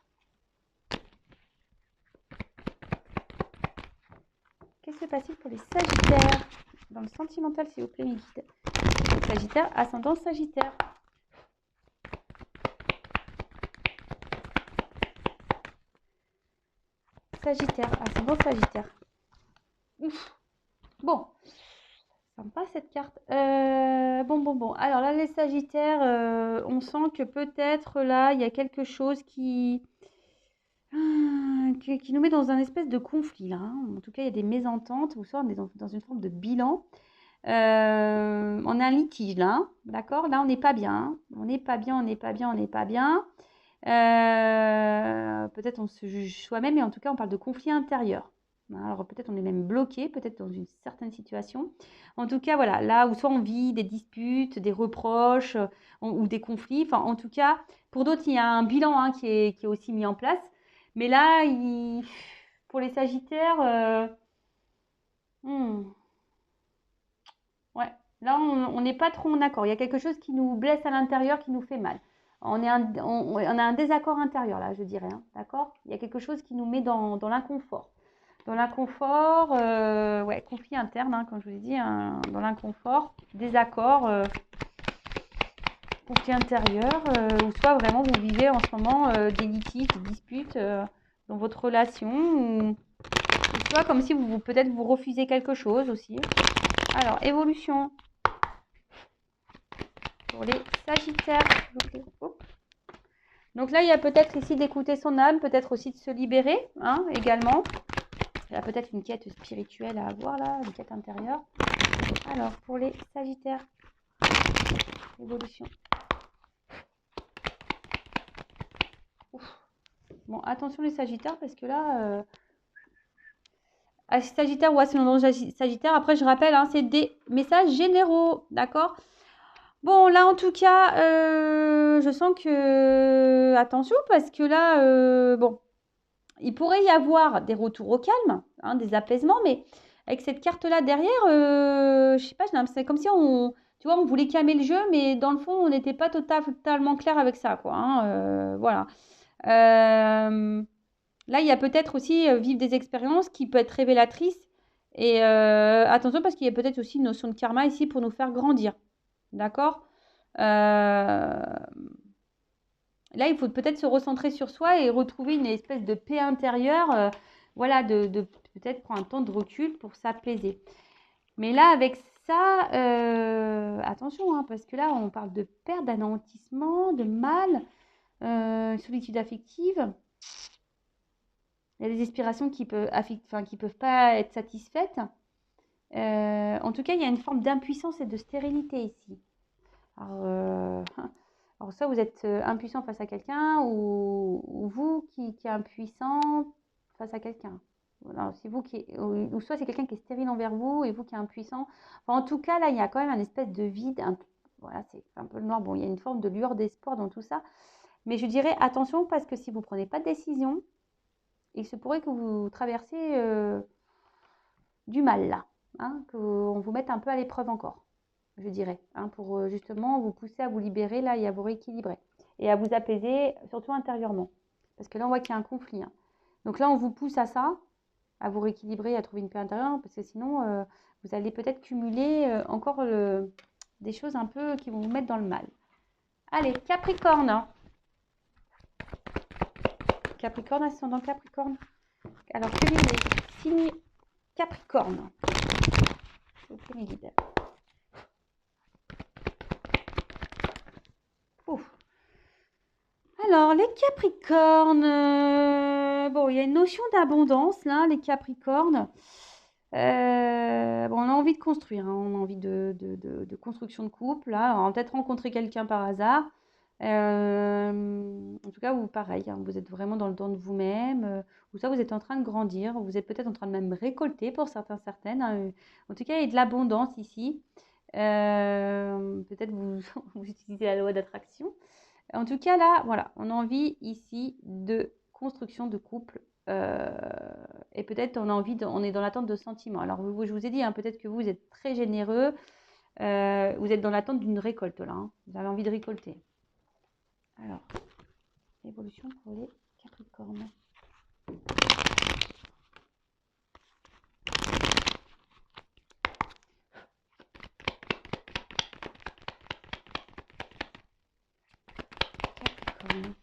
Qu'est-ce qui se passe pour les Sagittaires? Dans le sentimental, s'il vous plaît, mes guides. Les Sagittaires, ascendant Sagittaire. Sagittaire, ascendant Sagittaire. Ouf. Bon, sympa cette carte. Bon. Alors là, les Sagittaires, on sent que peut-être là, il y a quelque chose qui nous met dans un espèce de conflit là, hein. En tout cas, il y a des mésententes, ou soit on est dans une forme de bilan. On a un litige là, hein, d'accord? Là, on n'est pas bien, hein. On n'est pas bien. Peut-être on se juge soi-même, mais en tout cas, on parle de conflit intérieur. Alors peut-être on est même bloqué, peut-être dans une certaine situation. En tout cas, voilà, là où soit on vit des disputes, des reproches ou des conflits. Enfin, en tout cas, pour d'autres, il y a un bilan hein, qui est aussi mis en place. Mais là, pour les Sagittaires, ouais, là, on n'est pas trop en accord. Il y a quelque chose qui nous blesse à l'intérieur, qui nous fait mal. On a un désaccord intérieur, là, je dirais, hein, d'accord? Il y a quelque chose qui nous met dans l'inconfort. Dans l'inconfort, ouais, conflit interne, hein, comme je vous ai dit, hein, dans l'inconfort, désaccord, conflit intérieur, ou soit vraiment vous vivez en ce moment des litiges, des disputes dans votre relation, ou soit comme si peut-être vous refusez quelque chose aussi. Alors, évolution pour les Sagittaires. Donc là, il y a peut-être ici d'écouter son âme, peut-être aussi de se libérer, hein, également. Il y a peut-être une quête spirituelle à avoir là, une quête intérieure. Alors, pour les Sagittaires, évolution. Ouf. Bon, attention les Sagittaires, parce que là, Sagittaire ou ascendant Sagittaire, après je rappelle, hein, c'est des messages généraux, d'accord? Bon, là, en tout cas, je sens que... Attention, parce que là, bon, il pourrait y avoir des retours au calme, hein, des apaisements, mais avec cette carte-là derrière, je sais pas, c'est comme si tu vois, on voulait calmer le jeu, mais dans le fond, on n'était pas totalement clair avec ça, quoi, hein, voilà. Là, il y a peut-être aussi vivre des expériences qui peut être révélatrices. Et attention, parce qu'il y a peut-être aussi une notion de karma ici pour nous faire grandir. D'accord? Là, il faut peut-être se recentrer sur soi et retrouver une espèce de paix intérieure. Voilà, de peut-être prendre un temps de recul pour s'apaiser. Mais là, avec ça, attention, hein, parce que là, on parle de perte, d'anéantissement, de mal, solitude affective. Il y a des aspirations qui peuvent, qui peuvent pas être satisfaites. En tout cas, il y a une forme d'impuissance et de stérilité ici. Alors ça, vous êtes impuissant face à quelqu'un ou vous qui est impuissant face à quelqu'un. Voilà, c'est vous qui, ou soit c'est quelqu'un qui est stérile envers vous et vous qui est impuissant. Enfin, en tout cas, là, il y a quand même un espèce de vide. Voilà, c'est un peu le noir. Bon, il y a une forme de lueur d'espoir dans tout ça. Mais je dirais attention parce que si vous ne prenez pas de décision, il se pourrait que vous traversiez du mal là, hein, qu'on vous mette un peu à l'épreuve encore, je dirais, hein, pour justement vous pousser à vous libérer là et à vous rééquilibrer et à vous apaiser, surtout intérieurement. Parce que là, on voit qu'il y a un conflit, hein. Donc là, on vous pousse à ça, à vous rééquilibrer, à trouver une paix intérieure, parce que sinon, vous allez peut-être cumuler encore des choses un peu qui vont vous mettre dans le mal. Allez, Capricorne. Capricorne, ascendant Capricorne. Alors, que les signes Capricorne. Ok, mes guides. Ouf. Alors, les Capricornes, bon, il y a une notion d'abondance, là, les Capricornes. Bon, on a envie de construire, hein, on a envie de construction de couple, là. On va peut-être rencontrer quelqu'un par hasard. En tout cas, vous, pareil, hein, vous êtes vraiment dans le temps de vous-même, ou ça, vous êtes en train de grandir, vous êtes peut-être en train de même récolter pour certains, certaines, hein. En tout cas, il y a de l'abondance ici. Peut-être vous, vous utilisez la loi d'attraction. En tout cas, là, voilà, on a envie ici de construction de couple. Et peut-être on a envie on est dans l'attente de sentiments. Alors, je vous ai dit, hein, peut-être que vous êtes très généreux. Vous êtes dans l'attente d'une récolte, là, hein. Vous avez envie de récolter. Alors, évolution pour les Capricornes. Capricorne.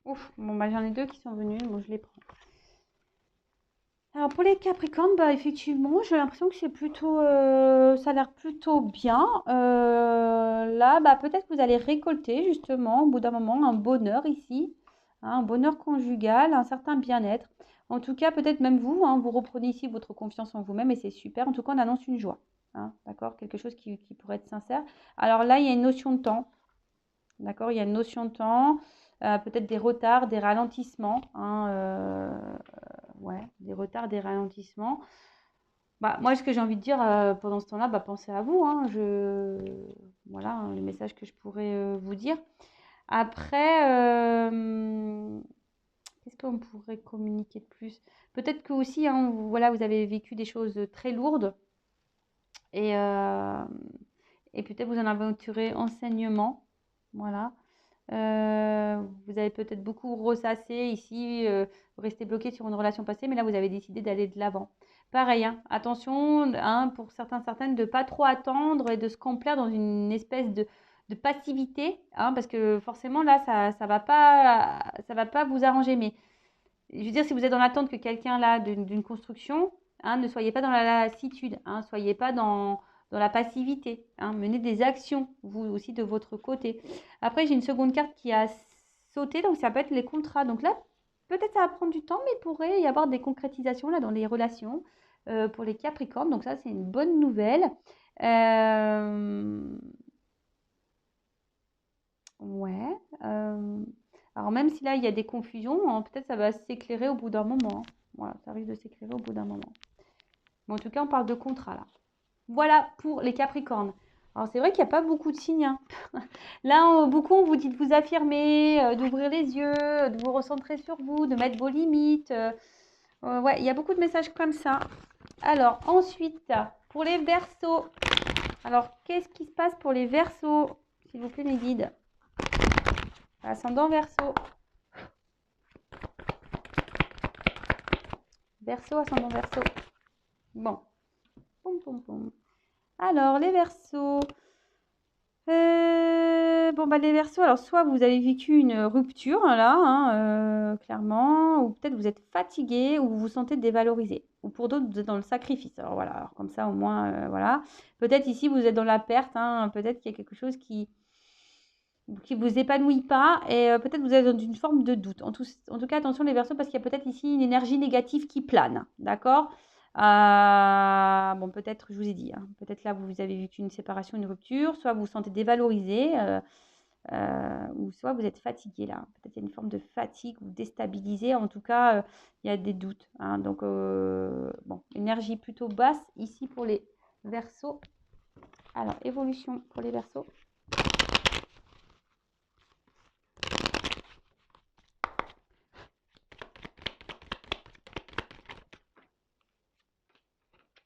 Ouf, bon, bah, j'en ai deux qui sont venus, bon, je les prends. Alors pour les Capricornes, bah, effectivement, j'ai l'impression que c'est plutôt, ça a l'air plutôt bien. Là, bah, peut-être que vous allez récolter justement au bout d'un moment un bonheur ici, hein, un bonheur conjugal, un certain bien-être. En tout cas, peut-être même vous, hein, vous reprenez ici votre confiance en vous-même et c'est super. En tout cas, on annonce une joie, hein, d'accord? Quelque chose qui pourrait être sincère. Alors là, il y a une notion de temps, d'accord? Il y a une notion de temps, peut-être des retards, des ralentissements, hein, ouais, des retards, des ralentissements. Bah, moi, ce que j'ai envie de dire pendant ce temps-là, bah, pensez à vous, hein, voilà, hein, le message que je pourrais vous dire. Après, qu'est-ce qu'on pourrait communiquer de plus? Peut-être que aussi, hein, voilà, vous avez vécu des choses très lourdes et, euh, et peut-être vous en avez tiré enseignement. Voilà. Vous avez peut-être beaucoup ressassé ici, resté bloqué sur une relation passée, mais là, vous avez décidé d'aller de l'avant. Pareil, hein, attention, hein, pour certains, certaines, de pas trop attendre et de se complaire dans une espèce de passivité, hein, parce que forcément, là, ça va pas vous arranger. Mais je veux dire, si vous êtes dans l'attente que quelqu'un, là, d'une construction, hein, ne soyez pas dans la lassitude, hein, soyez pas dans la passivité, hein, menez des actions, vous aussi, de votre côté. Après, j'ai une seconde carte qui a sauté, donc ça peut être les contrats. Donc là, peut-être ça va prendre du temps, mais il pourrait y avoir des concrétisations là dans les relations pour les Capricornes. Donc ça, c'est une bonne nouvelle. Euh, Ouais. Alors même si là, il y a des confusions, hein, peut-être ça va s'éclairer au bout d'un moment, hein. Voilà, ça risque de s'éclairer au bout d'un moment. Mais en tout cas, on parle de contrat là. Voilà pour les Capricornes. Alors c'est vrai qu'il n'y a pas beaucoup de signes, hein. Là, beaucoup, on vous dit de vous affirmer, d'ouvrir les yeux, de vous recentrer sur vous, de mettre vos limites. Ouais, il y a beaucoup de messages comme ça. Alors ensuite, pour les Verseaux. Alors, qu'est-ce qui se passe pour les Verseaux? S'il vous plaît, mes guides. Ascendant Verseau. Verseau, ascendant Verseau. Bon. Poum, poum, poum. Alors, les Verseaux. Bon, bah, les Verseaux, alors soit vous avez vécu une rupture, là, hein, clairement, ou peut-être vous êtes fatigué, ou vous vous sentez dévalorisé. Ou pour d'autres, vous êtes dans le sacrifice. Alors voilà, alors comme ça, au moins, voilà. Peut-être ici, vous êtes dans la perte, hein, peut-être qu'il y a quelque chose qui vous épanouit pas et peut-être vous êtes dans une forme de doute. En tout cas, attention les Verseaux parce qu'il y a peut-être ici une énergie négative qui plane, d'accord? Bon, peut-être, je vous ai dit, hein, peut-être là vous avez vécu une séparation, une rupture, soit vous vous sentez dévalorisé, ou soit vous êtes fatigué là. Peut-être il y a une forme de fatigue ou déstabilisé. En tout cas, il y a des doutes, hein. Donc, bon, énergie plutôt basse ici pour les Verseaux. Alors, évolution pour les Verseaux.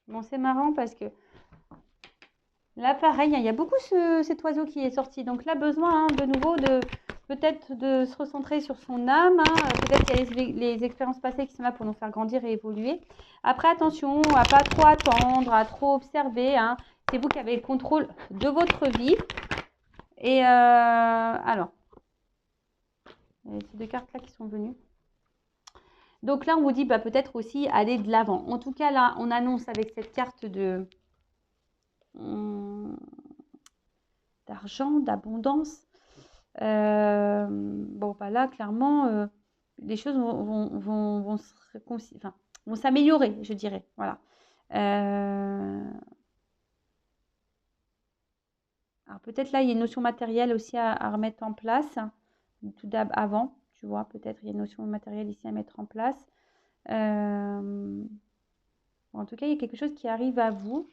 Bon, c'est marrant parce que là, pareil, il y a beaucoup cet oiseau qui est sorti. Donc là, besoin, hein, de nouveau de peut-être de se recentrer sur son âme, hein. Peut-être qu'il y a les expériences passées qui sont là pour nous faire grandir et évoluer. Après, attention à pas trop attendre, à trop observer, hein. C'est vous qui avez le contrôle de votre vie. Et alors, il y a ces deux cartes-là qui sont venues. Donc là, on vous dit bah, peut-être aussi aller de l'avant. En tout cas, là, on annonce avec cette carte d'argent, d'abondance. Bon, bah là, clairement, les choses vont s'améliorer, je dirais. Voilà. Alors peut-être là, il y a une notion matérielle aussi à remettre en place. Tout avant, tu vois, peut-être il y a une notion matérielle ici à mettre en place. En tout cas, il y a quelque chose qui arrive à vous.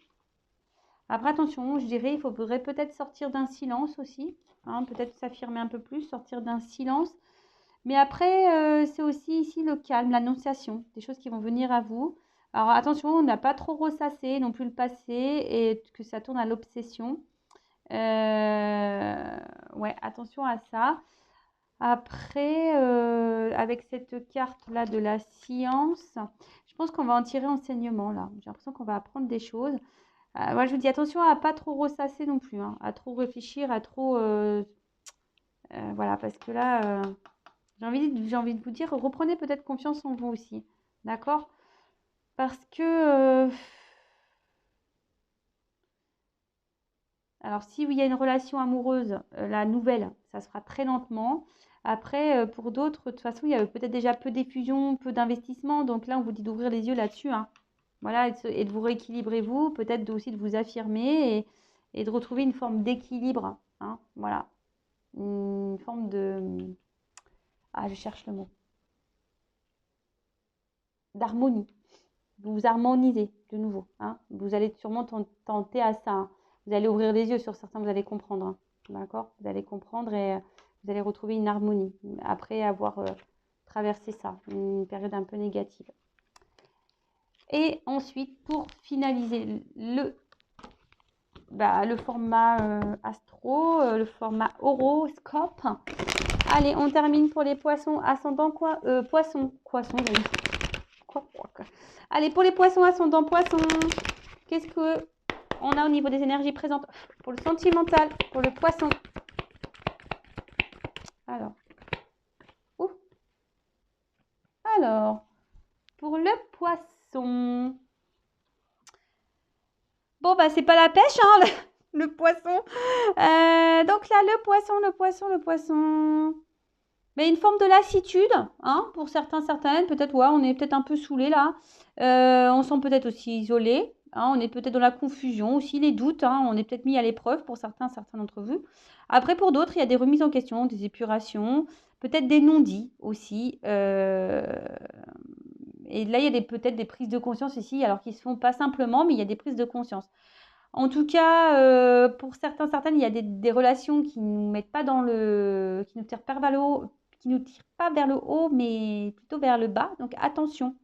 Après, attention, je dirais, il faudrait peut-être sortir d'un silence aussi, hein, peut-être s'affirmer un peu plus, sortir d'un silence. Mais après, c'est aussi ici le calme, l'annonciation, des choses qui vont venir à vous. Alors attention, on n'a pas trop ressasser non plus le passé et que ça tourne à l'obsession. Ouais, attention à ça. Après, avec cette carte-là de la science, je pense qu'on va en tirer enseignement là. J'ai l'impression qu'on va apprendre des choses. Moi, je vous dis attention à pas trop ressasser non plus, hein, à trop réfléchir, à trop... voilà, parce que là, j'ai envie de vous dire, reprenez peut-être confiance en vous aussi, d'accord? Parce que... alors, si il y a une relation amoureuse, la nouvelle, ça se fera très lentement. Après, pour d'autres, de toute façon, il y a peut-être déjà peu d'effusion, peu d'investissement. Donc là, on vous dit d'ouvrir les yeux là-dessus, hein. Voilà, et de vous rééquilibrer vous, peut-être aussi de vous affirmer et de retrouver une forme d'équilibre, hein. Voilà, une forme de... Ah, je cherche le mot. D'harmonie. Vous vous harmonisez de nouveau, hein. Vous allez sûrement tenter à ça, hein. Vous allez ouvrir les yeux sur certains, vous allez comprendre, hein. D'accord? Vous allez comprendre et vous allez retrouver une harmonie après avoir traversé ça, une période un peu négative. Et ensuite, pour finaliser le format astro, le format horoscope. Allez, on termine pour les poissons ascendant quoi poisson. Quoi. Allez, pour les poissons ascendant poisson, qu'est-ce que on a au niveau des énergies présentes pour le sentimental, pour le poisson? Alors, pour le poisson. Bon, bah, c'est pas la pêche, hein, le poisson. Donc là, le poisson. Mais une forme de lassitude, hein, pour certaines. Peut-être, ouais, on est peut-être un peu saoulé là. On se sent peut-être aussi isolé. hein, on est peut-être dans la confusion aussi, les doutes, hein, on est peut-être mis à l'épreuve pour certains d'entre vous. Après, pour d'autres, il y a des remises en question, des épurations, peut-être des non-dits aussi. Et là, il y a peut-être des prises de conscience ici, alors qu'ils ne se font pas simplement, mais il y a des prises de conscience. En tout cas, pour certaines, il y a des relations qui nous mettent pas qui nous tirent pas vers le haut, qui nous tirent pas vers le haut, mais plutôt vers le bas. Donc attention.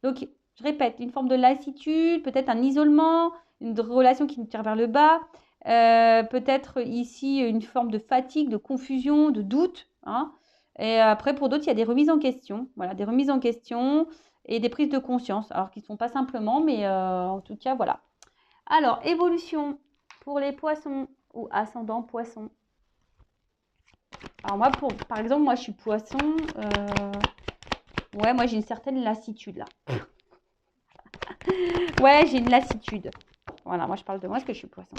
Donc je répète, une forme de lassitude, peut-être un isolement, une relation qui nous tire vers le bas, peut-être ici une forme de fatigue, de confusion, de doute, hein. Et après, pour d'autres, il y a des remises en question. Voilà, des remises en question et des prises de conscience. Alors qu'ils ne sont pas simplement, mais en tout cas, voilà. Alors, évolution pour les poissons ou ascendant poisson. Alors moi, par exemple, moi je suis poisson. Ouais, moi j'ai une certaine lassitude là. Ouais, j'ai une lassitude. Voilà, moi je parle de moi parce que je suis poisson.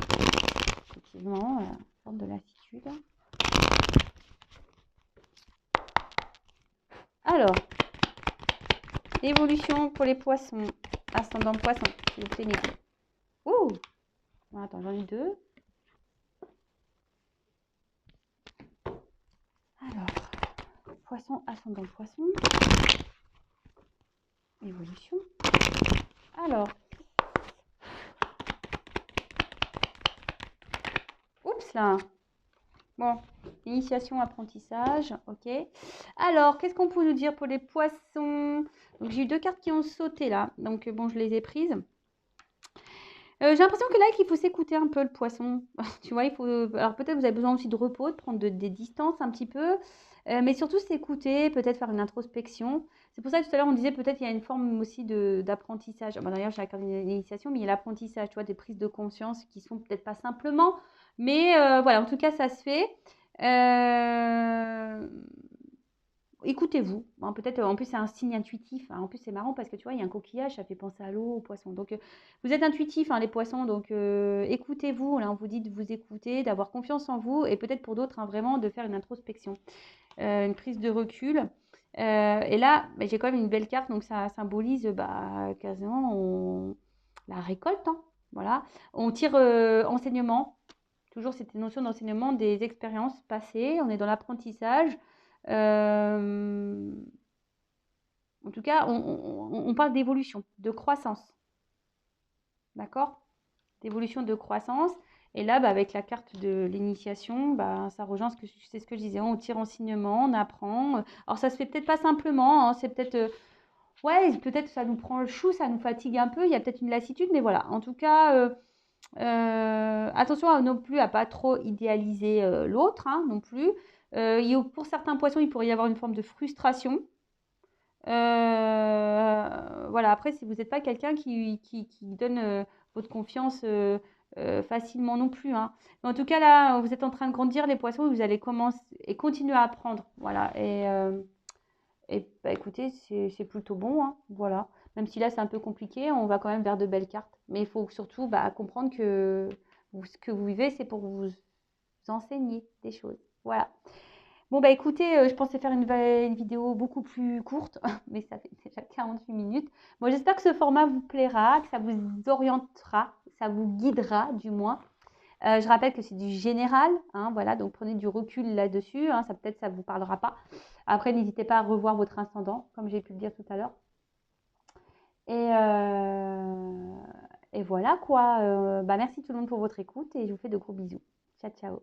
Effectivement, forme de lassitude. Alors, évolution pour les poissons. Ascendant poisson, s'il vous plaît, Nico. Ouh! Attends, j'en ai deux. Alors, poisson, ascendant poisson. Évolution. Alors. Oups là. Bon, initiation, apprentissage, ok. Alors, qu'est-ce qu'on peut nous dire pour les poissons? Donc, j'ai eu deux cartes qui ont sauté là. Donc, bon, je les ai prises. J'ai l'impression que là, qu'il faut s'écouter un peu le poisson. Tu vois, il faut. Alors, peut-être vous avez besoin aussi de repos, de prendre des distances un petit peu. Mais surtout s'écouter, peut-être faire une introspection. C'est pour ça que tout à l'heure, on disait peut-être il y a une forme aussi d'apprentissage. Bon, d'ailleurs, j'ai la carte d'initiation, mais il y a l'apprentissage, tu vois, des prises de conscience qui sont peut-être pas simplement. Mais voilà, en tout cas, ça se fait. Écoutez-vous. Bon, peut-être, en plus, c'est un signe intuitif. Hein. En plus, c'est marrant parce que tu vois, il y a un coquillage, ça fait penser à l'eau, aux poissons. Donc, vous êtes intuitifs, hein, les poissons. Donc, écoutez-vous. Là, on vous dit de vous écouter, d'avoir confiance en vous. Et peut-être pour d'autres, hein, vraiment, de faire une introspection, une prise de recul. Et là, bah, j'ai quand même une belle carte. Donc, ça symbolise quasiment la récolte. Hein. Voilà. On tire enseignement. Toujours cette notion d'enseignement des expériences passées. On est dans l'apprentissage. En tout cas, on parle d'évolution, de croissance. D'accord? D'évolution, de croissance. Et là, bah, avec la carte de l'initiation, bah, ça rejoint c'est ce que je disais. On tire enseignement, on apprend. Alors, ça se fait peut-être pas simplement. Hein, c'est peut-être. Ouais, peut-être ça nous prend le chou, ça nous fatigue un peu. Il y a peut-être une lassitude, mais voilà. En tout cas. Attention non plus à pas trop idéaliser l'autre, hein, non plus. Pour certains poissons, il pourrait y avoir une forme de frustration. Voilà, après, si vous n'êtes pas quelqu'un qui donne votre confiance facilement non plus. Hein. Mais en tout cas, là, vous êtes en train de grandir, les poissons, vous allez commencer et continuer à apprendre. Voilà. Et bah, écoutez, c'est plutôt bon. Hein, voilà. Même si là, c'est un peu compliqué, on va quand même vers de belles cartes. Mais il faut surtout comprendre que ce que vous vivez, c'est pour vous enseigner des choses. Voilà. Bon, bah écoutez, je pensais faire une vidéo beaucoup plus courte, mais ça fait déjà 48 minutes. Bon, j'espère que ce format vous plaira, que ça vous orientera, ça vous guidera du moins. Je rappelle que c'est du général, hein, voilà, donc prenez du recul là-dessus, hein, ça peut-être ça ne vous parlera pas. Après, n'hésitez pas à revoir votre ascendant, comme j'ai pu le dire tout à l'heure. Et voilà quoi. Merci tout le monde pour votre écoute et je vous fais de gros bisous. Ciao, ciao.